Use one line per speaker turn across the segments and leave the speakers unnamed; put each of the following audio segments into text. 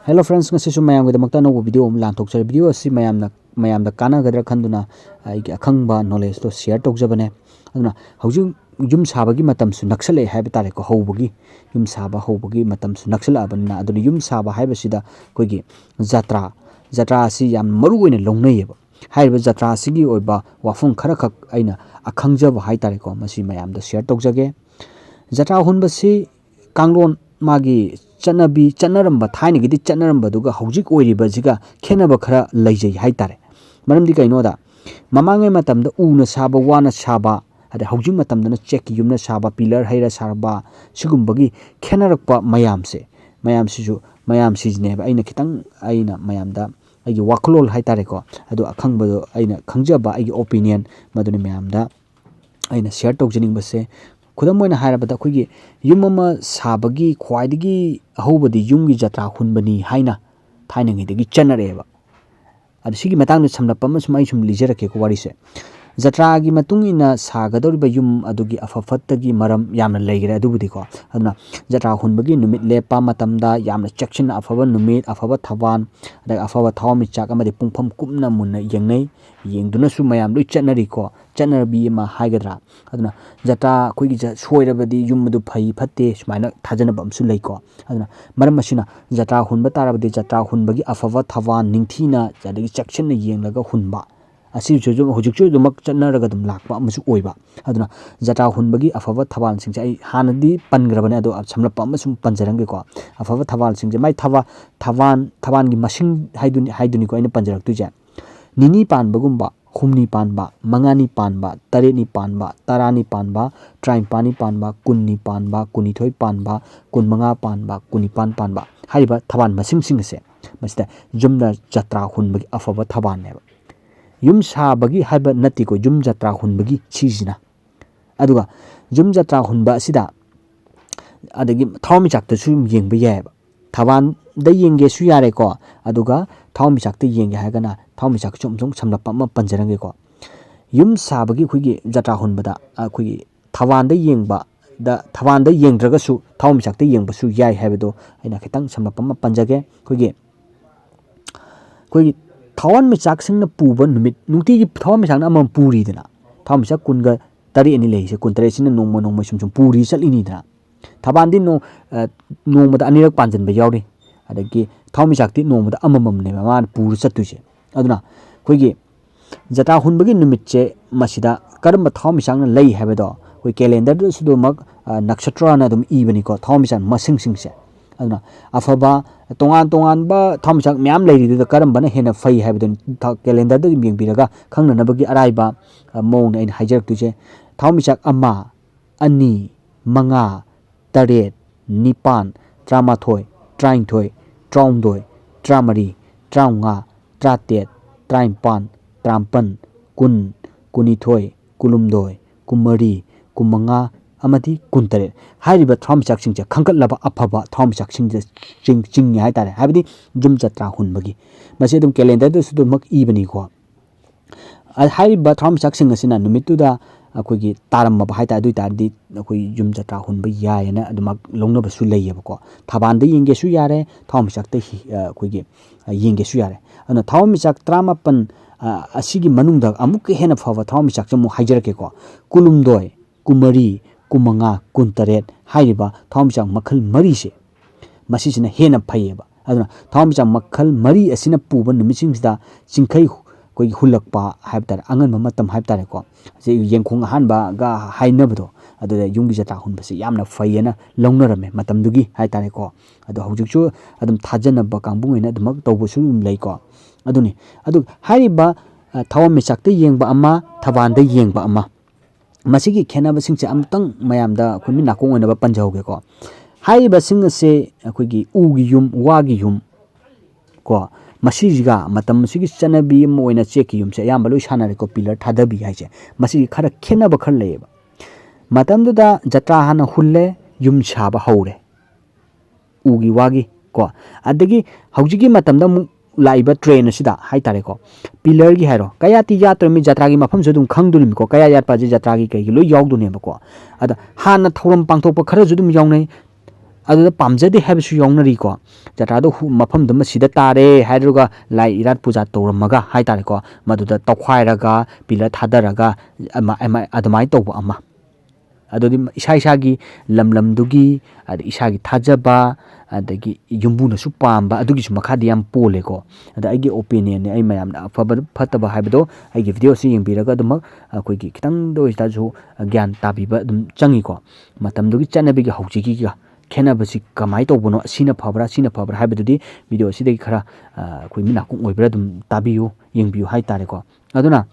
Hello friends, ngasi mayam gidamagta no video lanthokchar video asi mayamda kanagadra khanduna aigi akhangba knowledge to share tokjabane aduna hojing yum sabagi matam su naksale haiba tare ko hobagi yum saba hobagi matam su naksala abanna aduna yum saba haiba sida koigi jatra asi yam maru oina longnayeba haiba jatra asigi oiba wafung khara khak aina akhangjaba haitare ko masi mayamda share tokjage jatra hunbasi kanglon magi chanabi chanaramba thaini gidi chanaramba duga hojik oiriba jiga khenaba khara leijai haitare maramdi kainoda mamangai matamda una saba wana saba ada hojing matamda check yumna saba pillar haira sarba sigumbagi khenarakpa mayam sijne aina kitang aina mayamda aigi waklol haitare ko adu akhangbado aina khangjaba aigi opinion maduni mayamda aina share tokjning base khudam moina hairabada khoigi yumama sabagi khwaidigi ahobadi yumgi jatra hunbani haina thainangi degi chanareba adu sigi matangna samlappa ma sumai sum lijerake ko wari se jatra gi matungina sagadoriba yum adugi afafattagi maram yamna leigre adubudi ko aduna jatra hunbagi numit lepa matamda yamna chection afaba numit afaba thawan ada afaba thawmi chak amadi pungpham kumna munna yengnai yengduna su mayam loi chanari ko chanarbi ma haigadra aduna jatra khoigi soirabadi yum du phai phatte sumaina thajana bamsu leiko aduna maram masina jatra hunba tarabadi jatra hunbagi afaba thawan ningthina jadagi chection na yenglaga hunba asi jojo hojikchu dumak chanaraga dum lakpa amusu oiba aduna jatra hunbagi afaba thawan singja ai hanadi pangrabane ado samlapa amusum panjarange ko afaba thawan singja mai thawan gi masing haiduni ko aina panjarak tuje nini panbagumba humni panba mangani panba tareni panba tarani panba trainpani panba kunni panba kunithoi panba kunmanga panba kunipan panba haiba thawan masing singse masida jumna jatra hunbagi afaba thawan neba yum sabagi haiba natiko yum jatra hunbagi chijina aduga yum jatra hunba sida adagi thawmi chakta su yengba yaba thawan da yenge su yare ko aduga thawmi chakta yenge hagana thawmi chak chum samlapa ma panjarange ko yum sabagi khuigi jatra hunbada khuigi thawan da yengba da thawan da yengdraga su thawmi chakta yengba su yai habado aina khitang samlapa ma panjage khuigi thawan mi chak singna puba numit nungti gi thawan mi chakna amam puri dina thawan mi chak kunga tari ani leise kun tare sina nongma sum puri chalini dina thaban din nongma anirak panjan ba yawri adagi thawan mi chakti nongma amamam ne ma puri chatuje aduna khoigi jatra hunbagi numit che masida karamba thawan mi chakna lei habado koi calendar du sudomak nakshatra na dum ibani ko thawan mi chak masing singse aduna afaba tongan ba thamchak myam leiri du karamba na hena fai habadun calendar da yingbiraga khangna nabagi araiba mong na haijar tuje thamchak ama ani manga taret nipan tramathoi trainthoi traumdoi tramari traunga tratet traimpan trampan kun kunithoi kulumdoi kumari kumanga amati kuntare hariba thamchak singja khangkatlaba afaba thamchak singja ching haitare habidi jum jatra hunbagi mase dum calendar du sudu mak ibani ko hariba thamchak sing asina numituda akogi taramma haita adu tardi akoi jum jatra hunba yaena adumak longnaba su leyeba ko thabanda yenge su yare thamchak te akogi yenge su yare ana thamchak tramapan asigi manungda amuk hena phava thamchak chamu haijarake ko kulumdoi kumari kumanga kuntaret haiba thamchak makhal mari se masisina hena phayeba aduna thamchak makhal mari asina puba numisingda chingkhai koi hulakpa haibtar angan matam haibtar ko je yengkhong hanba ga hainabdo aduda yunggi jatra hunbase yamna fayena longnarame matamdugi haitare ko adu hojikchu adum thajana ba kangbungena dumak tawbusu lei ko aduni adu haiba thawam mechakte yengba ama thabanda yengba ama masigi khenaba singche amtang mayamda khumi nakong ona ba panjauge ko haiba singase akogi ugi yum wagi yum ko masijiga matam sigi chanabi moina cheki yum se yamba loi sanare ko pillar thadabi haise masigi khara khenaba khar leba matam da jatra hana hulle yum saba haure ugi wagi ko adagi haujigi matam da laiba train asida haitare ko pillar gi hairo kaya ti yatrami jatra gi mafam judum khangdunim ko kaya yatpa ji jatra gi kai lo yawdune ba ko ada hana thoram pangthok pa khara judum yawnai ꯑꯗꯨꯗ ꯄꯥꯝꯖꯗꯦ ꯍꯥꯏꯕꯁꯨ ꯌꯥꯎꯅꯔꯤꯀꯣ ꯖꯇ꯭ꯔꯥꯗꯣ ꯃꯐꯝꯗꯨꯃ ꯁꯤꯗ ꯇꯥꯔꯦ ꯍꯥꯏꯔꯒ ꯂꯥꯏ ꯏꯔꯥꯠ ꯄꯨꯖꯥ ꯇꯧꯔꯝꯃꯒ ꯍꯥꯏꯇꯥꯔꯦꯀꯣ ꯃꯗꯨꯗ ꯇꯧꯈꯥꯏꯔꯒ pillar ꯊꯥꯗꯔꯒ ꯑꯗꯨꯃꯥꯏꯅ ꯇꯧꯕ ꯑꯃ ꯑꯗꯨꯗꯤ ꯏꯁꯥꯒꯤ ꯂꯝꯗꯨꯒꯤ ꯑꯗꯩ ꯏꯁꯥꯒꯤ ꯊꯥꯖꯕ ꯑꯗꯒꯤ ꯌꯨꯝꯕꯨꯅꯁꯨ ꯄꯥꯝꯕ ꯑꯗꯨꯒꯤꯁꯨ ꯃꯈꯥꯗꯤ ꯌꯥꯝ ꯄꯣꯜꯂꯦꯀꯣ ꯑꯗ ꯑꯩꯒꯤ ꯑꯣꯄꯤꯅꯤꯌꯟꯅꯦ ꯑꯩ ꯃꯌꯥꯝꯅ ꯑꯐꯕ ꯐꯠꯇꯕ ꯍꯥꯏꯕꯗꯣ ꯑꯩꯒꯤ ꯚꯤꯗꯤꯑꯣꯁꯤ ꯌꯦꯡꯕꯤꯔꯒ ꯑꯗꯨꯃꯛ ꯑꯩꯈꯣꯏꯒꯤ ꯈꯤꯇꯪꯗ ꯑꯣꯏꯇꯥꯔꯁꯨ ꯒ꯭ꯌꯥꯟ ꯇꯥꯕꯤꯕ ꯑꯗꯨꯝ ꯆꯪꯉꯤꯀꯣ ꯃꯇꯝꯗꯨꯒꯤ ꯆꯠꯅꯕꯤꯒ ꯍꯧꯖꯤꯛꯀꯤꯒ ꯈꯦꯠꯅꯕꯁꯤ ꯀꯃꯥꯏꯅ ꯇꯧꯕꯅꯣ ꯁꯤꯅ ꯐꯕ꯭ꯔꯥ ꯍꯥꯏꯕꯗꯨꯗꯤ ꯚꯤꯗꯤꯑꯣ ꯑꯁꯤꯗꯒꯤ ꯈꯔ ꯑꯩꯈꯣꯏ ꯃꯤꯠ ꯅꯥꯀꯣꯡ ꯑꯣꯏꯕ꯭ꯔꯥ ꯑꯗꯨꯝ ꯇꯥꯕꯤꯌꯨ ꯌꯦꯡꯕꯤꯌꯨ ꯍꯥꯏꯇꯥꯔꯦꯀꯣ ꯑꯗꯨꯅ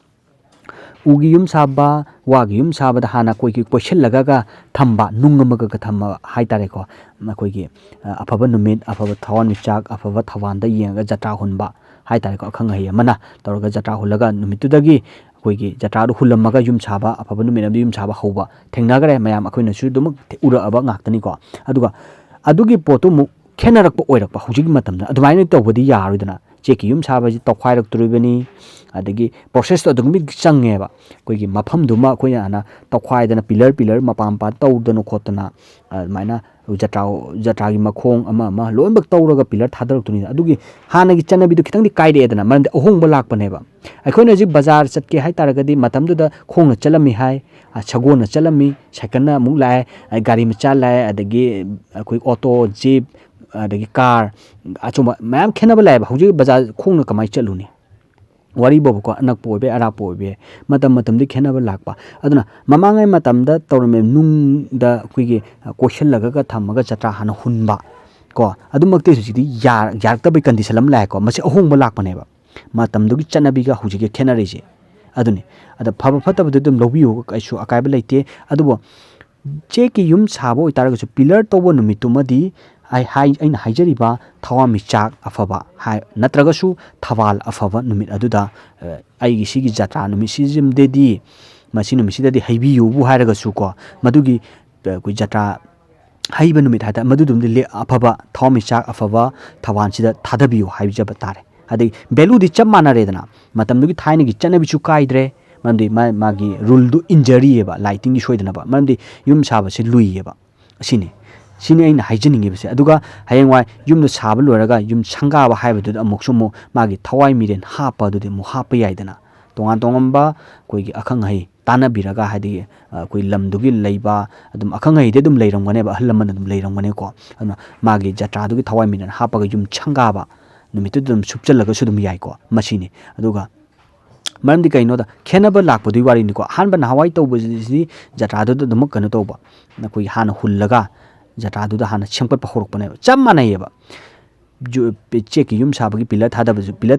ꯎꯒꯤ ꯌꯨꯝ ꯁꯥꯕ ꯋꯥꯒꯤ ꯌꯨꯝ ꯁꯥꯕꯗ ꯍꯥꯟꯅ ꯑꯩꯈꯣꯏꯒꯤ ꯀꯣꯏꯁꯤꯜꯂꯒ ꯊꯝꯕ ꯅꯨꯡ ꯑꯃꯒ ꯊꯝꯕ ꯍꯥꯏꯇꯥꯔꯦꯀꯣ ꯑꯩꯈꯣꯏꯒꯤ ꯑꯐꯕ ꯅꯨꯃꯤꯠ ꯑꯐꯕ ꯊꯋꯥꯟꯃꯤꯆꯥꯛ ꯑꯐꯕ ꯊꯧꯕꯥꯜꯗ ꯌꯦꯡꯉꯒ ꯖꯇ꯭ꯔꯥ ꯍꯨꯟꯕ ꯍꯥꯏꯇꯥꯔꯦꯀꯣ ꯑꯈꯪ ꯑꯍꯩ ꯑꯃꯅ ꯇꯧꯔꯒ ꯖꯇ꯭ꯔꯥ ꯍꯨꯜꯂꯒ ꯅꯨꯃꯤꯠꯇꯨꯗꯒꯤ ꯑꯩꯈꯣꯏꯒꯤ ꯖꯇ꯭ꯔꯥꯗꯨ ꯍꯨꯜꯂꯝꯃꯒ ꯌꯨꯝ ꯁꯥꯕ ꯑꯐꯕ ꯅꯨꯃꯤꯠ ꯑꯃꯗ ꯌꯨꯝ ꯁꯥꯕ ꯍꯧꯕ ꯊꯦꯡꯅꯈ꯭ꯔꯦ ꯃꯌꯥꯝ ꯑꯩꯈꯣꯏꯅꯁꯨ ꯑꯗꯨꯃꯛ ꯎꯔꯛꯑꯕ ꯉꯥꯛꯇꯅꯤꯀꯣ ꯑꯗꯨꯒ ꯑꯗꯨꯒꯤ ꯄꯣꯠꯇꯨ ꯑꯃꯨꯛ ꯈꯦꯠꯅꯔꯛꯄ ꯑꯣꯏꯔꯛꯄ ꯍꯧꯖꯤꯛꯀꯤ ꯃꯇꯝꯗ ꯑꯗꯨꯃꯥꯏꯅ ꯇꯧꯕꯗꯤ ꯌꯥꯔꯣꯏꯗꯅ ꯆꯦꯛꯀꯤ ꯌꯨꯝ ꯁꯥꯕꯁꯤ ꯇꯧꯈꯥꯏꯔꯛꯇꯣꯔꯤꯕꯅꯤ ꯑꯗꯒꯤ ꯄ꯭ꯔꯣꯁꯦꯁꯇꯣ ꯑꯗꯨꯛꯀꯤ ꯃꯇꯤꯛ ꯆꯪꯉꯦꯕ ꯑꯩꯈꯣꯏꯒꯤ ꯃꯐꯝꯗꯨꯃ ꯑꯩꯈꯣꯏꯅ ꯍꯥꯟꯅ ꯇꯧꯈꯥꯏꯗꯅ ꯄꯤꯂꯔ ꯃꯄꯥ ꯇꯧꯗꯅ ꯈꯣꯠꯇꯅ ꯑꯗꯨꯃꯥꯏꯅ ꯖꯇ꯭ꯔꯥꯒꯤ ꯃꯈꯣꯡ ꯑꯃ ꯂꯣꯏꯅꯃꯛ ꯇꯧꯔꯒ ꯄꯤꯂꯔ ꯊꯥꯗꯔꯛꯇꯣꯏꯅꯤ ꯑꯗꯨꯒꯤ ꯍꯥꯟꯅꯒꯤ ꯆꯠꯅꯕꯤꯗꯨ ꯈꯤꯇꯪꯗꯤ ꯀꯥꯏꯔꯛꯑꯦꯗꯅ ꯃꯔꯝꯗꯤ ꯑꯍꯣꯡꯕ ꯂꯥꯛꯄꯅꯦꯕ ꯑꯩꯈꯣꯏꯅ ꯍꯧꯖꯤꯛ ꯕꯖꯥꯔ ꯆꯠꯀꯦ ꯍꯥꯏꯇꯥꯔꯒꯗꯤ ꯃꯇꯝꯗꯨꯗ ꯈꯣꯡꯅ ꯆꯠꯂꯝꯃꯤ ꯍꯥꯏ ꯁꯒꯣꯜꯅ ꯆꯠꯂꯝꯃꯤ ꯁꯥꯏꯀꯜꯅ ꯑꯃꯨꯛ ꯂꯥꯛꯑꯦ ꯒꯥꯔꯤ ꯃꯆꯥ ꯂꯥꯛꯑꯦ ꯑꯗꯒꯤ ꯑꯩꯈꯣꯏ ꯑꯣꯇꯣ ꯖꯤꯞ ꯑꯗꯒꯤ ꯀꯥꯔ ꯑꯆꯨꯝꯕ ꯃꯌꯥꯝ ꯈꯦꯠꯅꯕ ꯂꯥꯛꯑꯦꯕ ꯍꯧꯖꯤꯛ ꯕꯖꯥꯔ ꯈꯣꯡꯅ ꯀꯃꯥꯏꯅ ꯆꯠꯂꯨꯅꯤ ꯋꯥꯔꯤꯕꯣꯕꯀꯣ ꯑꯅꯛꯄ ꯑꯣꯏꯕ ꯌꯥꯏ ꯑꯔꯥꯞꯄ ꯑꯣꯏꯕ ꯌꯥꯏ ꯃꯇꯝꯗꯤ ꯈꯦꯠꯅꯕ ꯂꯥꯛꯄ ꯑꯗꯨꯅ ꯃꯃꯥꯡꯉꯩ ꯃꯇꯝꯗ ꯇꯧꯔꯝꯃꯦ ꯅꯨꯡꯗ ꯑꯩꯈꯣꯏꯒꯤ ꯀꯣꯏꯁꯤꯜꯂꯒ ꯊꯝꯃꯒ ꯖꯇ꯭ꯔꯥ ꯍꯥꯟꯅ ꯍꯨꯟꯕ ꯀꯣ ꯑꯗꯨꯃꯛꯇꯤ ꯍꯧꯖꯤꯛꯇꯤ ꯌꯥꯔꯛꯇꯕꯩ ꯀꯟꯗꯤꯁꯟ ꯑꯃ ꯂꯥꯛꯑꯦꯀꯣ ꯃꯁꯤ ꯑꯍꯣꯡꯕ ꯂꯥꯛꯄꯅꯦꯕ ꯃꯇꯝꯗꯨꯒꯤ ꯆꯠꯅꯕꯤꯒ ꯍꯧꯖꯤꯛꯀꯤ ꯈꯦꯠꯅꯔꯤꯁꯦ ꯑꯗꯨꯅꯤ ꯑꯗ ꯐꯕ ꯐꯠꯇꯕꯗꯨ ꯑꯗꯨꯝ ꯂꯧꯕꯤꯌꯨ ꯀꯩꯁꯨ ꯑꯀꯥꯏꯕ ꯂꯩꯇꯦ ꯑꯗꯨꯕꯨ ꯆꯦꯛꯀꯤ ꯌꯨꯝ ꯁꯥꯕ ꯑꯣꯏꯇꯥꯔꯒꯁꯨ ꯄꯤꯂꯔ ꯇꯧꯕ ꯅꯨꯃꯤꯠꯇꯨꯃꯗꯤ ꯑꯩꯅ ꯍꯥꯏꯖꯔꯤꯕ ꯊꯋꯥꯟꯃꯤꯆꯥꯛ ꯑꯐꯕ ꯅꯠꯇ꯭ꯔꯒꯁꯨ ꯊꯧꯕꯥꯜ ꯑꯐꯕ ꯅꯨꯃꯤꯠ ꯑꯗꯨꯗ ꯑꯩꯒꯤ ꯁꯤꯒꯤ ꯖꯇ꯭ꯔꯥ ꯅꯨꯃꯤꯠꯁꯤꯗꯗꯤ ꯃꯁꯤ ꯅꯨꯃꯤꯠꯁꯤꯗꯗꯤ ꯍꯩꯕꯤꯌꯨꯕꯨ ꯍꯥꯏꯔꯒꯁꯨ ꯀꯣ ꯃꯗꯨꯒꯤ ꯑꯩꯈꯣꯏ ꯖꯇ꯭ꯔꯥ ꯍꯩꯕ ꯅꯨꯃꯤꯠ ꯍꯥꯏꯇꯥꯔꯦ ꯃꯗꯨꯗꯨꯃꯗꯤ ꯑꯐꯕ ꯊꯋꯥꯟꯃꯤꯆꯥꯛ ꯑꯐꯕ ꯊꯧꯕꯥꯜꯁꯤꯗ ꯊꯥꯗꯕꯤꯌꯨ ꯍꯥꯏꯖꯕ ꯇꯥꯔꯦ ꯑꯗꯩ ꯚꯦꯂꯨꯗꯤ ꯆꯞ ꯃꯥꯟꯅꯔꯦꯗꯅ ꯃꯇꯝꯗꯨꯒꯤ ꯊꯥꯏꯅꯒꯤ ꯆꯠꯅꯕꯤꯁꯨ ꯀꯥꯏꯗ꯭ꯔꯦ ꯃꯔꯝꯗꯤ ꯃꯥꯒꯤ ꯔꯨꯜꯗꯨ ꯏꯟꯖꯔꯤꯑꯕ ꯂꯥꯏꯇꯤꯡꯒꯤ ꯁꯣꯏꯗꯅꯕ ꯃꯔꯝꯗꯤ ꯌꯨꯝ ꯁꯥꯕꯁꯤ ꯂꯨꯏꯌꯦꯕ ꯁꯤꯅꯤ ꯑꯩꯅ ꯍꯥꯏꯖꯅꯤꯡꯉꯤꯕꯁꯦ ꯑꯗꯨꯒ ꯍꯌꯦꯡꯋꯥꯏ ꯌꯨꯝꯗꯣ ꯁꯥꯕ ꯂꯣꯏꯔꯒ ꯌꯨꯝ ꯁꯪꯒꯥꯕ ꯍꯥꯏꯕꯗꯨꯗ ꯑꯃꯨꯛ ꯃꯥꯒꯤ ꯊꯋꯥꯏ ꯃꯤꯔꯦꯟ ꯍꯥꯞꯄ ꯑꯗꯨꯗꯤ ꯑꯃꯨꯛ ꯍꯥꯞꯄ ꯌꯥꯏꯗꯅ ꯇꯣꯉꯥꯟꯕ ꯑꯩꯈꯣꯏꯒꯤ ꯑꯈꯪ ꯑꯍꯩ ꯇꯥꯟꯅꯕꯤꯔꯒ ꯍꯥꯏꯗꯤ ꯑꯩꯈꯣꯏ ꯂꯝꯗꯨꯒꯤ ꯂꯩꯕ ꯑꯗꯨꯝ ꯑꯈꯪ ꯑꯍꯩꯗꯤ ꯑꯗꯨꯝ ꯂꯩꯔꯝꯒꯅꯦꯕ ꯑꯍꯜ ꯂꯃꯟ ꯑꯗꯨꯝ ꯂꯩꯔꯝꯒꯅꯤꯀꯣ ꯑꯗꯨꯅ ꯃꯥꯒꯤ ꯖꯇ꯭ꯔꯥꯗꯨꯒꯤ ꯊꯋꯥꯏ ꯃꯤꯔꯦꯟ ꯍꯥꯞꯄꯒ ꯌꯨꯝ ꯁꯪꯒꯥꯕ ꯅꯨꯃꯤꯠꯇꯨꯗ ꯑꯗꯨꯝ ꯁꯨꯞꯆꯜꯂꯒꯁꯨ ꯑꯗꯨꯝ ꯌꯥꯏꯀꯣ ꯃꯁꯤꯅꯤ ꯑꯗꯨꯒ ꯃꯔꯝꯗꯤ ꯀꯩꯅꯣꯗ ꯈꯦꯠꯅꯕ ꯂꯥꯛꯄꯗꯨꯒꯤ ꯋꯥꯔꯤꯅꯤꯀꯣ ꯑꯍꯥꯟꯕ ꯅꯍꯥꯟꯋꯥꯏ ꯇꯧꯕꯁꯤꯗꯤ ꯖꯇ꯭ꯔꯥꯗꯨꯗ ꯑꯗꯨꯃꯛ ꯀꯩꯅꯣ ꯇꯧꯕ ꯑꯩꯈꯣꯏꯒꯤ ꯍꯥꯟꯅ ꯍꯨꯜꯂꯒ ꯖꯇ꯭ꯔꯥꯗꯨꯗ ꯍꯥꯟꯅ ꯁꯦꯝꯒꯠꯄ ꯍꯧꯔꯛꯄꯅꯦꯕ ꯆꯞ ꯃꯥꯟꯅꯩꯌꯦꯕ ꯆꯦꯛꯀꯤ ꯌꯨꯝ ꯁꯥꯕꯒꯤ ꯄꯤꯂꯔ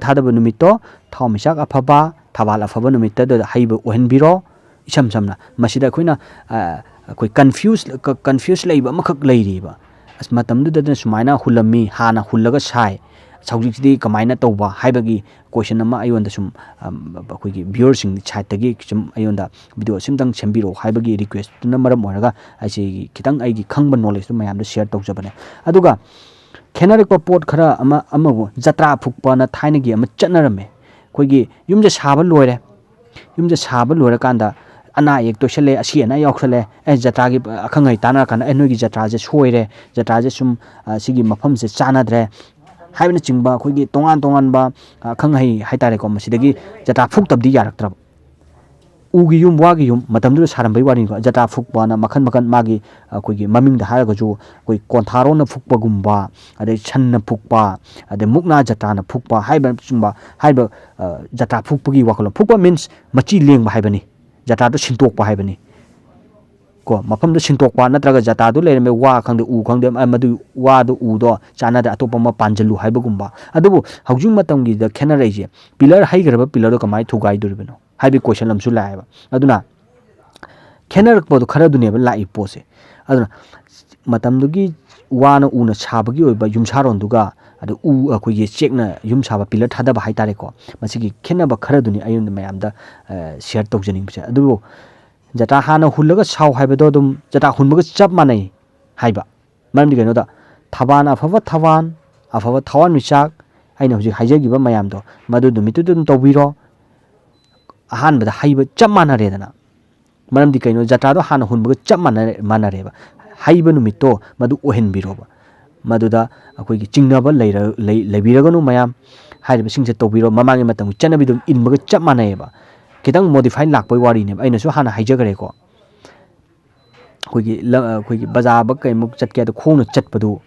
ꯊꯥꯗꯕ ꯅꯨꯃꯤꯠꯇꯣ ꯊꯋꯥꯟꯃꯤꯆꯥꯛ ꯑꯐꯕ ꯊꯧꯕꯥꯜ ꯑꯐꯕ ꯅꯨꯃꯤꯠꯇꯨꯗ ꯍꯩꯕ ꯑꯣꯏꯍꯟꯕꯤꯔꯣ ꯏꯁꯝ ꯁꯝꯅ ꯃꯁꯤꯗ ꯑꯩꯈꯣꯏꯅ ꯑꯩꯈꯣꯏ ꯀꯟꯐ꯭ꯌꯨꯁ ꯂꯩꯕ ꯑꯃꯈꯛ ꯂꯩꯔꯤꯕ ꯃꯇꯝꯗꯨꯗꯅ ꯁꯨꯃꯥꯏꯅ ꯍꯨꯜꯂꯝꯃꯤ ꯍꯥꯟꯅ ꯍꯨꯜꯂꯒ ꯁꯥꯏ ꯍꯧꯖꯤꯛꯁꯤꯗꯤ ꯀꯃꯥꯏꯅ ꯇꯧꯕ ꯍꯥꯏꯕꯒꯤ ꯀꯣꯏꯁꯟ ꯑꯃ ꯑꯩꯉꯣꯟꯗ ꯑꯩꯈꯣꯏꯒꯤ ꯚ꯭ꯌꯨꯋꯔꯁꯤꯡ ꯁꯥꯏꯠꯇꯒꯤ ꯑꯩꯉꯣꯟꯗ ꯚꯤꯗꯤꯑꯣ ꯑꯁꯤꯃꯇꯪ ꯁꯦꯝꯕꯤꯔꯛꯑꯣ ꯍꯥꯏꯕꯒꯤ ꯔꯤꯀ꯭ꯋꯦꯁꯇꯨꯅ ꯃꯔꯝ ꯑꯣꯏꯔꯒ ꯑꯩꯁꯤ ꯈꯤꯇꯪ ꯑꯩꯒꯤ ꯈꯪꯕ ꯅꯣꯂꯦꯖꯇꯨ ꯃꯌꯥꯝꯗ ꯁꯤꯌꯔ ꯇꯧꯖꯕꯅꯦ ꯑꯗꯨꯒ ꯈꯦꯠꯅꯔꯛꯄ ꯄꯣꯠ ꯈꯔ ꯑꯃꯕꯨ ꯖꯇ꯭ꯔꯥ ꯐꯨꯛꯄꯅ ꯊꯥꯏꯅꯒꯤ ꯑꯃ ꯆꯠꯅꯔꯝꯃꯦ ꯑꯩꯈꯣꯏꯒꯤ ꯌꯨꯝꯁꯦ ꯁꯥꯕ ꯂꯣꯏꯔꯦ ꯌꯨꯝꯁꯦ ꯁꯥꯕ ꯂꯣꯏꯔꯀꯥꯟꯗ ꯑꯅꯥ ꯑꯌꯦꯛ ꯇꯣꯏꯁꯜꯂꯦ ꯑꯁꯤ ꯑꯅꯥ ꯌꯥꯎꯁꯜꯂꯦ ꯖꯇ꯭ꯔꯥꯒꯤ ꯑꯈꯪ ꯑꯍꯩ ꯇꯥꯟꯅꯔꯀꯥꯟꯗ ꯅꯣꯏꯒꯤ ꯖꯇ꯭ꯔꯥꯁꯦ ꯁꯣꯏꯔꯦ ꯖꯇ꯭ꯔꯥꯁꯦ ꯁꯤꯒꯤ ꯃꯐꯝꯁꯦ ꯆꯥꯟꯅꯗ꯭ꯔꯦ ꯍꯥꯏꯕꯅꯆꯤꯡꯕ ꯑꯩꯈꯣꯏꯒꯤ ꯇꯣꯉꯥꯟꯕ ꯑꯈꯪ ꯑꯍꯩ ꯍꯥꯏꯇꯥꯔꯦꯀꯣ ꯃꯁꯤꯗꯒꯤ ꯖꯇ꯭ꯔꯥ ꯐꯨꯛꯇꯕꯗꯤ ꯌꯥꯔꯛꯇ꯭ꯔꯕ ꯎꯒꯤ ꯌꯨꯝ ꯋꯥꯒꯤ ꯌꯨꯝ ꯃꯇꯝꯗꯨꯗ ꯁꯥꯔꯝꯕꯩ ꯋꯥꯔꯤꯅꯤꯀꯣ ꯖꯇ꯭ꯔꯥ ꯐꯨꯛꯄꯅ ꯃꯈꯟ ꯃꯥꯒꯤ ꯑꯩꯈꯣꯏꯒꯤ ꯃꯃꯤꯡꯗ ꯍꯥꯏꯔꯒꯁꯨ ꯑꯩꯈꯣꯏ ꯀꯣꯟꯊꯥꯔꯣꯟꯅ ꯐꯨꯛꯄꯒꯨꯝꯕ ꯑꯗꯩ ꯁꯟꯅ ꯐꯨꯛꯄ ꯑꯗꯩ ꯃꯨꯛꯅꯥ ꯖꯇ꯭ꯔꯥꯅ ꯐꯨꯛꯄ ꯍꯥꯏꯕꯅꯆꯤꯡꯕ ꯍꯥꯏꯔꯤꯕ ꯖꯇ꯭ꯔꯥ ꯐꯨꯛꯄꯒꯤ ꯋꯥꯈꯜꯂꯣꯟ ꯐꯨꯛꯄ ꯃꯤꯟꯁ ꯃꯆꯤ ꯂꯦꯡꯕ ꯍꯥꯏꯕꯅꯤ ꯖꯇ꯭ꯔꯥꯗꯣ ꯁꯤꯟꯇꯣꯛꯄ ꯍꯥꯏꯕꯅꯤ ꯀꯣ ꯃꯐꯝꯗꯣ ꯁꯤꯟꯇꯣꯛꯄ ꯅꯠꯇ꯭ꯔꯒ ꯖꯇ꯭ꯔꯥꯗꯨ ꯂꯩꯔꯝꯃꯦ ꯋꯥ ꯈꯪꯗꯦ ꯎ ꯈꯪꯗꯦ ꯃꯗꯨ ꯋꯥꯗꯣ ꯎꯗꯣ ꯆꯥꯟꯅꯗꯦ ꯑꯇꯣꯞꯄ ꯑꯃ ꯄꯥꯟꯁꯤꯜꯂꯨ ꯍꯥꯏꯕꯒꯨꯝꯕ ꯑꯗꯨꯕꯨ ꯍꯧꯖꯤꯛ ꯃꯇꯝꯒꯤꯗ ꯈꯦꯠꯅꯔꯛꯏꯁꯦ ꯄꯤꯂꯔ ꯍꯩꯈ꯭ꯔꯕ ꯄꯤꯂꯔꯗꯣ ꯀꯃꯥꯏꯅ ꯊꯨꯒꯥꯏꯗꯣꯔꯤꯕꯅꯣ ꯍꯥꯏꯕꯒꯤ ꯀꯣꯏꯁꯟ ꯑꯃꯁꯨ ꯂꯥꯛꯑꯦꯕ ꯑꯗꯨꯅ ꯈꯦꯠꯅꯔꯛꯄꯗꯣ ꯈꯔꯗꯨꯅꯦꯕ ꯂꯥꯛꯏ ꯄꯣꯠꯁꯦ ꯑꯗꯨꯅ ꯃꯇꯝꯗꯨꯒꯤ ꯋꯥꯅ ꯎꯅ ꯁꯥꯕꯒꯤ ꯑꯣꯏꯕ ꯌꯨꯝꯁꯥꯔꯣꯟꯗꯨꯒ ꯑꯗ ꯑꯩꯈꯣꯏꯒꯤ ꯆꯦꯛꯅ ꯌꯨꯝ ꯁꯥꯕ ꯄꯤꯂꯔ ꯊꯥꯗꯕ ꯍꯥꯏꯇꯥꯔꯦꯀꯣ ꯃꯁꯤꯒꯤ ꯈꯦꯠꯅꯕ ꯈꯔꯗꯨꯅꯤ ꯑꯩꯅ ꯃꯌꯥꯝꯗ ꯁꯤꯌꯔ ꯇꯧꯖꯅꯤꯡꯕꯁꯦ ꯑꯗꯨꯕꯨ ꯖꯇ꯭ꯔꯥ ꯍꯥꯟꯅ ꯍꯨꯜꯂꯒ ꯁꯥꯎ ꯍꯥꯏꯕꯗꯣ ꯑꯗꯨꯝ ꯖꯇ꯭ꯔꯥ ꯍꯨꯟꯕꯒ ꯆꯞ ꯃꯥꯟꯅꯩ ꯍꯥꯏꯕ ꯃꯔꯝꯗꯤ ꯀꯩꯅꯣꯗ ꯊꯧꯕꯥꯜ ꯑꯐꯕ ꯊꯋꯥꯟꯃꯤꯆꯥꯛ ꯑꯩꯅ ꯍꯧꯖꯤꯛ ꯍꯥꯏꯖꯈꯤꯕ ꯃꯌꯥꯝꯗꯣ ꯃꯗꯨ ꯅꯨꯃꯤꯠꯇꯨꯗ ꯑꯗꯨꯝ ꯇꯧꯕꯤꯔꯣ ꯑꯍꯥꯟꯕꯗ ꯍꯩꯕ ꯆꯞ ꯃꯥꯟꯅꯔꯦꯗꯅ ꯃꯔꯝꯗꯤ ꯀꯩꯅꯣ ꯖꯇ꯭ꯔꯥꯗꯣ ꯍꯥꯟꯅ ꯍꯨꯟꯕꯒ ꯆꯞ ꯃꯥꯟꯅꯔꯦꯕ ꯍꯩꯕ ꯅꯨꯃꯤꯠꯇꯣ ꯃꯗꯨ ꯑꯣꯏꯍꯟꯕꯤꯔꯣꯕ ꯃꯗꯨꯗ ꯑꯩꯈꯣꯏꯒꯤ ꯆꯤꯡꯅꯕ ꯂꯩꯕꯤꯔꯒꯅꯨ ꯃꯌꯥꯝ ꯍꯥꯏꯔꯤꯕꯁꯤꯡꯁꯦ ꯇꯧꯕꯤꯔꯣ ꯃꯃꯥꯡꯒꯤ ꯃꯇꯝꯒꯤ ꯆꯠꯅꯕꯤꯗꯨ ꯏꯟꯕꯒ ꯆꯞ ꯃꯥꯟꯅꯩꯑꯕ ꯈꯤꯇꯪ ꯃꯣꯗꯤꯐꯥꯏ ꯂꯥꯛꯄꯩ ꯋꯥꯔꯤꯅꯦꯕ ꯑꯩꯅꯁꯨ ꯍꯥꯟꯅ ꯍꯥꯏꯖꯈ꯭ꯔꯦꯀꯣ ꯑꯩꯈꯣꯏꯒꯤ ꯕꯖꯥꯔ ꯀꯩꯃꯨꯛ ꯆꯠꯀꯦ ꯑꯗꯣ ꯈꯣꯡꯅ ꯆꯠꯄꯗꯨ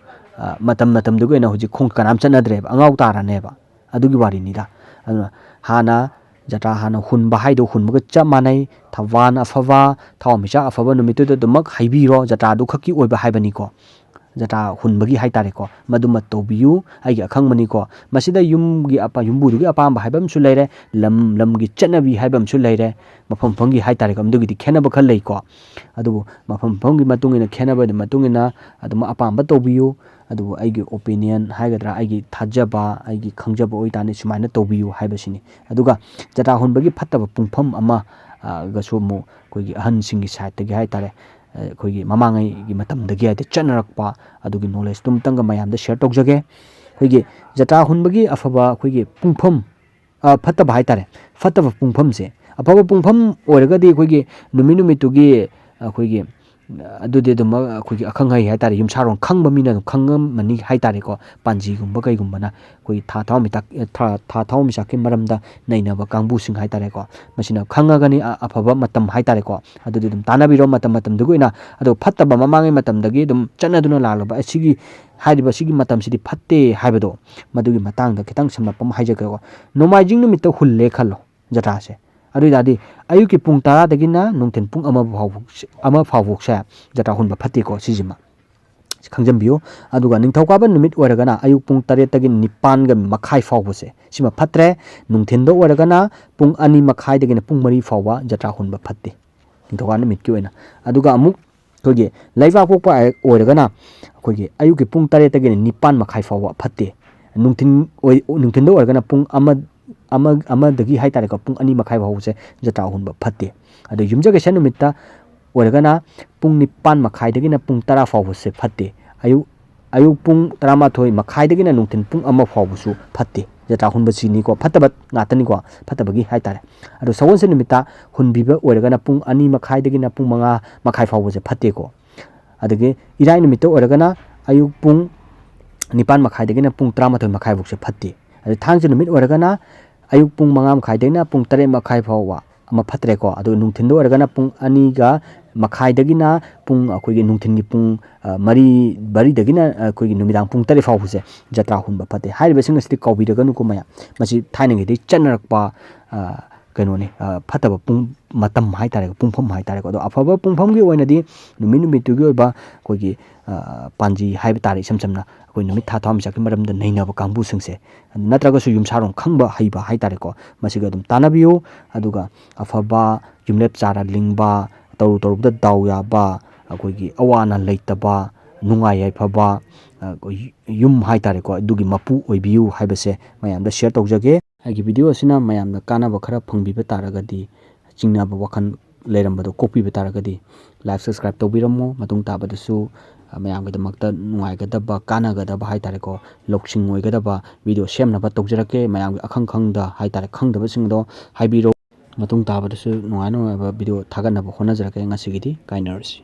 ꯃꯇꯝꯗꯨꯒꯤ ꯑꯣꯏꯅ ꯍꯧꯖꯤꯛ ꯈꯣꯡ ꯀꯅꯥꯝ ꯆꯠꯅꯗ꯭ꯔꯦꯕ ꯑꯉꯥꯎ ꯇꯥꯔꯅꯦꯕ ꯑꯗꯨꯒꯤ ꯋꯥꯔꯤꯅꯤꯗ ꯑꯗꯨꯅ ꯍꯥꯟꯅ ꯖꯇ꯭ꯔꯥ ꯍꯥꯟꯅ ꯍꯨꯟꯕ ꯍꯥꯏꯗꯣ ꯍꯨꯟꯕꯒ ꯆꯞ ꯃꯥꯟꯅꯩ ꯊꯧꯕꯥꯜ ꯑꯐꯕ ꯊꯋꯥꯟꯃꯤꯆꯥꯛ ꯑꯐꯕ ꯅꯨꯃꯤꯠꯇꯨꯗ ꯑꯗꯨꯃꯛ ꯍꯩꯕꯤꯔꯣ ꯖꯇ꯭ꯔꯥꯗꯨ ꯈꯛꯀꯤ ꯑꯣꯏꯕ ꯍꯥꯏꯕꯅꯤꯀꯣ ꯖꯇ꯭ꯔꯥ ꯍꯨꯟꯕꯒꯤ ꯍꯥꯏꯇꯥꯔꯦꯀꯣ ꯃꯗꯨꯃ ꯇꯧꯕꯤꯌꯨ ꯑꯩꯒꯤ ꯑꯈꯪꯕꯅꯤꯀꯣ ꯃꯁꯤꯗ ꯌꯨꯝꯕꯨꯗꯨꯒꯤ ꯑꯄꯥꯝꯕ ꯍꯥꯏꯕ ꯑꯃꯁꯨ ꯂꯩꯔꯦ ꯂꯝꯒꯤ ꯆꯠꯅꯕꯤ ꯍꯥꯏꯕ ꯑꯃꯁꯨ ꯂꯩꯔꯦ ꯃꯐꯝꯒꯤ ꯍꯥꯏꯇꯥꯔꯦꯀꯣ ꯑꯗꯨꯒꯤꯗꯤ ꯈꯦꯠꯅꯕ ꯈꯔ ꯂꯩꯀꯣ ꯑꯗꯨꯕꯨ ꯃꯐꯝꯒꯤ ꯃꯇꯨꯡ ꯏꯟꯅ ꯈꯦꯠꯅꯕꯒꯤ ꯃꯇꯨꯡ ꯏꯟꯅ ꯑꯗꯨꯝ ꯑꯄꯥꯝꯕ ꯇꯧꯕꯤꯌꯨ ꯑꯗꯨꯕꯨ ꯑꯩꯒꯤ ꯑꯣꯄꯤꯅꯤꯌꯟ ꯍꯥꯏꯒꯗ꯭ꯔꯥ ꯑꯩꯒꯤ ꯊꯥꯖꯕ ꯑꯩꯒꯤ ꯈꯪꯖꯕ ꯑꯣꯏꯇꯥꯔꯗꯤ ꯁꯨꯃꯥꯏꯅ ꯇꯧꯕꯤꯌꯨ ꯍꯥꯏꯕꯁꯤꯅꯤ ꯑꯗꯨꯒ ꯖꯇ꯭ꯔꯥ ꯍꯨꯟꯕꯒꯤ ꯐꯠꯇꯕ ꯄꯨꯡꯐꯝ ꯑꯃ ꯒꯁꯨ ꯑꯃꯨꯛ ꯑꯩꯈꯣꯏꯒꯤ ꯑꯍꯟꯁꯤꯡꯒꯤ ꯁꯥꯏꯠꯇꯒꯤ ꯍꯥꯏꯇꯥꯔꯦ ꯑꯩꯈꯣꯏꯒꯤ ꯃꯃꯥꯡꯉꯩꯒꯤ ꯃꯇꯝꯗꯒꯤ ꯍꯥꯏꯗꯤ ꯆꯠꯅꯔꯛꯄ ꯑꯗꯨꯒꯤ ꯅꯣꯂꯦꯖꯇꯨ ꯑꯃꯇꯪꯒ ꯃꯌꯥꯝꯗ ꯁꯤꯌꯔ ꯇꯧꯖꯒꯦ ꯑꯩꯈꯣꯏꯒꯤ ꯖꯇ꯭ꯔꯥ ꯍꯨꯟꯕꯒꯤ ꯑꯐꯕ ꯑꯩꯈꯣꯏꯒꯤ ꯄꯨꯡꯐꯝ ꯐꯠꯇꯕ ꯍꯥꯏꯇꯥꯔꯦ ꯐꯠꯇꯕ ꯄꯨꯡꯐꯝꯁꯦ ꯑꯐꯕ ꯄꯨꯡꯐꯝ ꯑꯣꯏꯔꯒꯗꯤ ꯑꯩꯈꯣꯏꯒꯤ ꯅꯨꯃꯤꯠꯇꯨꯒꯤ ꯑꯩꯈꯣꯏꯒꯤ ꯑꯗꯨꯗꯤ ꯑꯗꯨꯃꯛ ꯑꯩꯈꯣꯏꯒꯤ ꯑꯈꯪ ꯑꯍꯩ ꯍꯥꯏꯇꯥꯔꯦ ꯌꯨꯝꯁꯥꯔꯣꯟ ꯈꯪꯕ ꯃꯤꯅ ꯑꯗꯨꯝ ꯈꯪꯉꯝꯃꯅꯤ ꯍꯥꯏꯇꯥꯔꯦꯀꯣ ꯄꯥꯟꯖꯤꯒꯨꯝꯕ ꯀꯩꯒꯨꯝꯕꯅ ꯑꯩꯈꯣꯏꯒꯤ ꯊꯥ ꯊꯋꯥꯟꯃꯤꯆꯥꯛꯀꯤ ꯃꯔꯝꯗ ꯅꯩꯅꯕ ꯀꯥꯡꯕꯨꯁꯤꯡ ꯍꯥꯏꯇꯥꯔꯦꯀꯣ ꯃꯁꯤꯅ ꯈꯪꯉꯒꯅꯤ ꯑꯐꯕ ꯃꯇꯝ ꯍꯥꯏꯇꯥꯔꯦꯀꯣ ꯑꯗꯨꯗꯤ ꯑꯗꯨꯝ ꯇꯥꯟꯅꯕꯤꯔꯣ ꯃꯇꯝꯗꯨꯒꯤ ꯑꯣꯏꯅ ꯑꯗꯣ ꯐꯠꯇꯕ ꯃꯃꯥꯡꯉꯩ ꯃꯇꯝꯗꯒꯤ ꯑꯗꯨꯝ ꯆꯠꯅꯗꯨꯅ ꯂꯥꯛꯂꯕ ꯁꯤꯒꯤ ꯃꯇꯝꯁꯤꯗꯤ ꯐꯠꯇꯦ ꯍꯥꯏꯕꯗꯣꯃꯗꯨꯒꯤ ꯃꯇꯥꯡꯗ ꯈꯤꯇꯪ ꯁꯝꯂꯞꯄ ꯑꯃ ꯍꯥꯏꯖꯒꯦꯀꯣ ꯅꯣꯡꯃꯥꯏꯖꯤꯡ ꯅꯨꯃꯤꯠꯇ ꯍꯨꯜꯂꯦ ꯈꯜꯂꯣ ꯖꯇ꯭ꯔꯥꯁꯦ ꯑꯗꯨ ꯑꯣꯏꯇꯥꯔꯗꯤ ꯑꯌꯨꯛꯀꯤ ꯄꯨꯡ 10ꯗꯒꯤꯅ ꯅꯨꯡꯊꯤꯟ ꯄꯨꯡ 1 ꯐꯥꯎꯕꯁꯦ ꯖꯇ꯭ꯔꯥ ꯍꯨꯟꯕ ꯐꯠꯇꯦꯀꯣ ꯁꯤꯁꯤꯃ ꯈꯪꯖꯟꯕꯤꯌꯨ ꯑꯗꯨꯒ ꯅꯤꯡꯊꯧꯀꯥꯕ ꯅꯨꯃꯤꯠ ꯑꯣꯏꯔꯒꯅ ꯑꯌꯨꯛ ꯄꯨꯡ 7ꯗꯒꯤꯅ 9:30 ꯐꯥꯎꯕꯁꯦ ꯁꯤꯃ ꯐꯠꯇ꯭ꯔꯦ ꯅꯨꯡꯊꯤꯟꯗ ꯑꯣꯏꯔꯒꯅ ꯄꯨꯡ 2:30ꯗꯒꯤꯅ ꯄꯨꯡ 4 ꯐꯥꯎꯕ ꯖꯇ꯭ꯔꯥ ꯍꯨꯟꯕ ꯐꯠꯇꯦ ꯅꯤꯡꯊꯧꯀꯥꯕ ꯅꯨꯃꯤꯠꯀꯤ ꯑꯣꯏꯅ ꯑꯗꯨꯒ ꯑꯃꯨꯛ ꯑꯩꯈꯣꯏꯒꯤ ꯂꯩꯕꯥꯛꯄꯣꯛꯄ ꯑꯣꯏꯔꯒꯅ ꯑꯩꯈꯣꯏꯒꯤ ꯑꯌꯨꯛꯀꯤ ꯄꯨꯡ 7ꯗꯒꯤꯅ 9:30 ꯐꯥꯎꯕ ꯐꯠꯇꯦ ꯅꯨꯡꯊꯤꯟꯗ ꯑꯣꯏꯔꯒana ꯄꯨꯡ 1 ꯍꯥꯏꯇꯥꯔꯦꯀꯣ ꯄꯨꯡ 2:30 ꯐꯥꯎꯕꯁꯦ ꯖꯇ꯭ꯔꯥ ꯍꯨꯟꯕ ꯐꯠꯇꯦ ꯑꯗꯣ ꯌꯨꯝꯖꯀꯩꯁ ꯅꯨꯃꯤꯠꯇ ꯑꯣꯏꯔꯒana ꯄꯨꯡ 9:30ꯗꯒꯤꯅ ꯄꯨꯡ 10 ꯐꯥꯎꯕꯁꯦ ꯐꯠꯇꯦ ꯑꯌꯨꯛ ꯄꯨꯡ 11:30ꯗꯒꯤꯅ ꯅꯨꯡꯊꯤꯟ ꯄꯨꯡ 1 ꯐꯥꯎꯕꯁꯨ ꯐꯠꯇꯦ ꯖꯇ꯭ꯔꯥ ꯍꯨꯟꯕꯁꯤꯅꯤꯀꯣ ꯐꯠꯇꯕ ꯉꯥꯛꯇꯅꯤꯀꯣ ꯐꯠꯇꯕꯒꯤ ꯍꯥꯏꯇꯥꯔꯦ ꯑꯗꯣ ꯁꯒꯣꯜꯁꯦꯟ ꯅꯨꯃꯤꯠꯇ ꯍꯨꯟꯕꯤꯕ ꯑꯣꯏꯔꯒana ꯄꯨꯡ 2:30ꯗꯒꯤꯅ ꯄꯨꯡ 5:30 ꯐꯥꯎꯕꯁꯦ ꯐꯠꯇꯦꯀꯣ ꯑꯗꯒꯤ ꯏꯔꯥꯏ ꯅꯨꯃꯤꯠꯇ ꯑꯣꯏꯔꯒana ꯑꯌꯨꯛ ꯄꯨꯡ 9:30ꯗꯒꯤꯅ ꯄꯨꯡ 11:30 ꯐꯥꯎꯕꯁꯦ ꯐꯠꯇꯦ ꯑꯗ ꯊꯥꯡꯖ ꯅꯨꯃꯤꯠ ꯑꯣꯏꯔꯒana ꯑꯌꯨꯛ ꯄꯨꯡ 5:30ꯗꯒꯤꯅ ꯄꯨꯡ 8:30 ꯐꯥꯎꯕ ꯑꯃ ꯐꯠꯇ꯭ꯔꯦꯀꯣ ꯑꯗꯨ ꯅꯨꯡꯊꯤꯟꯗ ꯑꯣꯏꯔꯒana ꯄꯨꯡ 2:30ꯗꯒꯤꯅ ꯄꯨꯡ ꯑꯩꯈꯣꯏꯒꯤ ꯅꯨꯡꯊꯤꯟꯒꯤ ꯄꯨꯡ 4ꯗꯒꯤꯅ ꯑꯩꯈꯣꯏꯒꯤ ꯅꯨꯃꯤꯗꯥꯡ ꯄꯨꯡ 8 ꯐꯥꯎꯕꯁꯦ ꯖꯇ꯭ꯔꯥ ꯍꯨꯟꯕ ꯐꯠꯇꯦ ꯍꯥꯏꯔꯤꯕꯁꯤꯡ ꯑꯁꯤꯗꯤ ꯀꯥꯎꯕꯤꯔꯒꯅꯨꯀꯣ ꯃꯌꯥꯝ ꯃꯁꯤ ꯊꯥꯏꯅꯉꯩꯗꯒꯤ ꯆꯠꯅꯔꯛꯄ ꯀꯩꯅꯣꯅꯤ ꯐꯠꯇꯕ ꯃꯇꯝ ꯍꯥꯏꯇꯥꯔꯦ ꯄꯨꯡꯐꯝ ꯍꯥꯏꯇꯥꯔꯦꯀꯣ ꯑꯗꯣ ꯑꯐꯕ ꯄꯨꯡꯐꯝꯒꯤ ꯑꯣꯏꯅꯗꯤ ꯅꯨꯃꯤꯠꯇꯨꯒꯤ ꯑꯣꯏꯕ ꯑꯩꯈꯣꯏꯒꯤ ꯄꯥꯟꯖꯤ ꯍꯥꯏꯕ ꯇꯥꯔꯦ ꯏꯁꯝ ꯁꯝꯅ ꯑꯩꯈꯣꯏ ꯅꯨꯃꯤꯠ ꯊꯥ ꯊꯋꯥꯟꯃꯤꯆꯥꯛꯀꯤ ꯃꯔꯝꯗ ꯅꯩꯅꯕ ꯀꯥꯡꯕꯨꯁꯤꯡꯁꯦ ꯅꯠꯇ꯭ꯔꯒꯁꯨ ꯌꯨꯝꯁꯥꯔꯣꯟ ꯈꯪꯕ ꯍꯩꯕ ꯍꯥꯏꯇꯥꯔꯦꯀꯣ ꯃꯁꯤꯒ ꯑꯗꯨꯝ ꯇꯥꯟꯅꯕꯤꯌꯨ ꯑꯗꯨꯒ ꯑꯐꯕ ꯌꯨꯝꯂꯦꯞ ꯆꯥꯔ ꯂꯤꯡꯕ ꯇꯧꯔꯨꯕꯗ ꯗꯥꯎ ꯌꯥꯕ ꯑꯩꯈꯣꯏꯒꯤ ꯑꯋꯥ ꯑꯅꯥ ꯂꯩꯇꯕ ꯅꯨꯡꯉꯥꯏ ꯌꯥꯏꯐꯕ ꯌꯨꯝ ꯍꯥꯏꯇꯥꯔꯦꯀꯣ ꯑꯗꯨꯒꯤ ꯃꯄꯨ ꯑꯣꯏꯕꯤꯌꯨ ꯍꯥꯏꯕꯁꯦ ꯃꯌꯥꯝꯗ ꯁꯤꯌꯔ ꯇꯧꯖꯒꯦ ꯑꯩꯒꯤ ꯚꯤꯗꯤꯑꯣ ꯑꯁꯤꯅ ꯃꯌꯥꯝꯗ ꯀꯥꯟꯅꯕ ꯈꯔ ꯐꯪꯕꯤꯕ ꯇꯥꯔꯒꯗꯤ ꯆꯤꯡꯅꯕ ꯋꯥꯈꯜ ꯂꯩꯔꯝꯕꯗꯣ ꯀꯣꯛꯄꯤꯕ ꯇꯥꯔꯒꯗꯤ ꯂꯥꯏꯛ ꯁꯕꯁꯀ꯭ꯔꯥꯏꯕ ꯇꯧꯕꯤꯔꯝꯃꯣ ꯃꯇꯨꯡ ꯇꯥꯕꯗꯁꯨ ꯃꯌꯥꯝꯒꯤꯗꯃꯛꯇ ꯅꯨꯡꯉꯥꯏꯒꯗꯕ ꯀꯥꯟꯅꯒꯗꯕ ꯍꯥꯏꯇꯥꯔꯦꯀꯣ ꯂꯧꯁꯤꯡ ꯑꯣꯏꯒꯗꯕ ꯚꯤꯗꯤꯑꯣ ꯁꯦꯝꯅꯕ ꯇꯧꯖꯔꯛꯀꯦ ꯃꯌꯥꯝꯒꯤ ꯑꯈꯪ ꯍꯥꯏꯇꯥꯔꯦ ꯈꯪꯗꯕꯁꯤꯡꯗꯣ ꯍꯥꯏꯕꯤꯔꯣ ꯃꯇꯨꯡ ꯇꯥꯕꯗꯁꯨ ꯅꯨꯡꯉꯥꯏꯕ ꯚꯤꯗꯤꯑꯣ ꯊꯥꯒꯠꯅꯕ ꯍꯣꯠꯅꯖꯔꯛꯀꯦ ꯉꯁꯤꯒꯤꯗꯤ ꯀꯥꯏꯅꯔꯁꯤ